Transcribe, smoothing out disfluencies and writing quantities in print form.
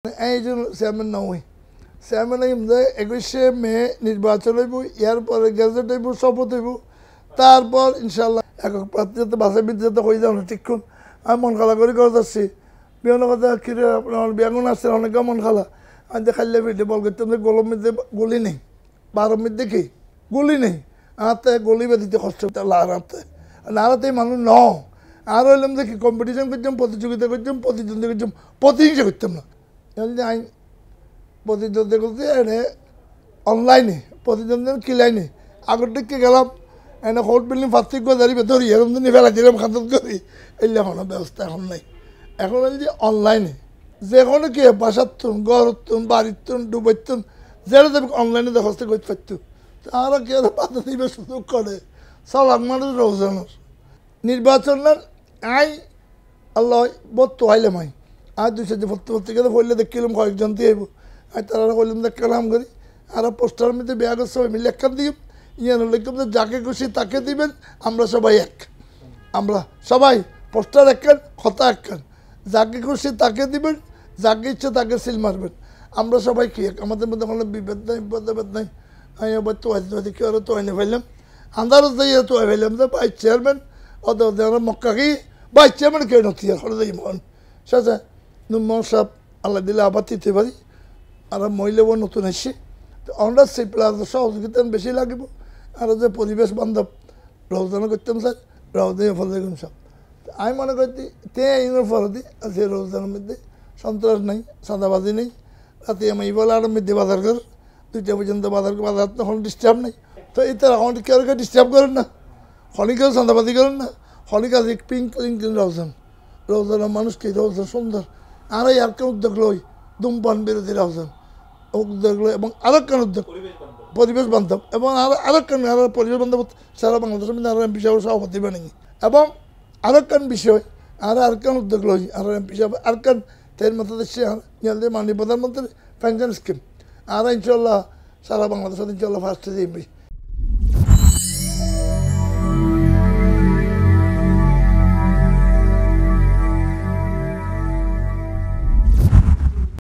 এই যে চেয়ারম্যান নয় চেয়ারম্যান মধ্যে 21শে মে নির্বাচন হইব, ইয়ার পরে গেজেট হইব, শপথ হইব, তারপর ইনশাল্লাহ একক প্রার্থী যাতে বাসে বিদ্যুৎ যাতে হয়ে যাও না ঠিকক্ষণ। আমি মন খালা করে করে যাচ্ছি বিভিন্ন কথা কিরে আপনার বেগুন আসছে অনেকে মন খালা আমি যে খাইলে ভিডিও বল করতাম যে গোলম মধ্যে গুলি নেই, 12 মধ্যে কি গুলি নেই, আতে গলি বেঁধিতে কষ্ট হতে আরামতে নাড়াতে মানুষ ন আর হইলাম যে কি কম্পিটিশন করতাম, প্রতিযোগিতা করতাম, প্রতিদ্বন্দ্বী করতাম, প্রতিহিংসা করতাম না। আইন প্রতিদ্বন্দ্বী করতে এনে অনলাইনে প্রতিদ্বন্দ্বী কিলাইনে আগর দিকে গেলাম এনে হোট বিল্ডিং পার্থক্য দাঁড়িয়ে ধরি এরকম দিন ফেলা দিলাম খাতত করি এলে এখনো ব্যবস্থা এখন নাই। এখন হল যে অনলাইনে যে কোনো কি বাসাতুন গড়তুন বাড়িতুন ডুবাইতুন যেটা দেবে অনলাইনে দরখাস্ত করতে পারতো তারা কি আর বাধা দিবে সুযোগ করে সালাক মানুষ রোজানোর নির্বাচনের আই আল্লাহ বোধ তো আইলাম আই আর 200 ভর্তি গেলে বললে দেখলাম কয়েকজন দিয়ে আইব আর তারা বললাম দেখ কালাম করি আর পোস্টার মধ্যে বিয়া করছে সবাই মিলে একখান দিই ইয়ান লিখতাম যে যাকে খুশি তাকে দিবেন, আমরা সবাই এক, আমরা সবাই পোস্টার একখান কথা একখান, যাকে খুশি তাকে দিবেন, যাকে ইচ্ছে তাকে সিল মারবেন, আমরা সবাই কি এক, আমাদের মধ্যে কোনো বিভেদ নাই বিভেদ নাই। আমি আবার তো কেউ আরও তো আইনে ফেললাম আন্দারও যাইয়া তো ফেললাম যে ভাইস চেয়ারম্যান ওদের মক্কা কি ভাইস চেয়ারম্যান কেউ নথি আর হলে যাই মন সাজা নুম্মন সাহেব আল্লাহ দিলে আবার দিতে পারি আর মহিলাও নতুন আসছে তো আমরা সেই প্লাস সহযোগিতা বেশি লাগিব আর যে পরিবেশ বান্ধব রওজানা করতাম স্যার রওদে ফলে দেখুন সব আমি মনে করছি তে ইনের ফরদি আছে রওজানের মধ্যে সন্ত্রাস নেই, সাদাবাজি নেই, রাতে আমি বলে আর মধ্যে বাজার কর 2টা পর্যন্ত বাজার তখন ডিস্টার্ব নেই। তো এই তারা এখন কেউ ডিস্টার্ব করেন না, হলিকেও চাঁদাবাজি করেন না, হলিকা যে পিঙ্ক ক্লিন ক্লিন রওজানের মানুষকে রওজান সুন্দর আর আর কেন উদ্যোগ লই ধূমপান বিরোধী রওজান উদ্যোগ লই এবং আরেকখান উদ্যোগ পরিবেশ বান্ধব এবং আরেকখান আর পরিবেশ বান্ধব সারা বাংলাদেশের মধ্যে আরো এমপি সাহেব সভাপতি বানিয়ে এবং আরেকখান বিষয় আর আরেকখান উদ্যোগ লই আর এমপি সাহেব আরেকখান তেল মতো দেশে মাননীয় প্রধানমন্ত্রী পেনশন স্কিম আর ইনশাল্লাহ সারা বাংলাদেশের ইনশাল্লাহ ফার্স্টে এমপি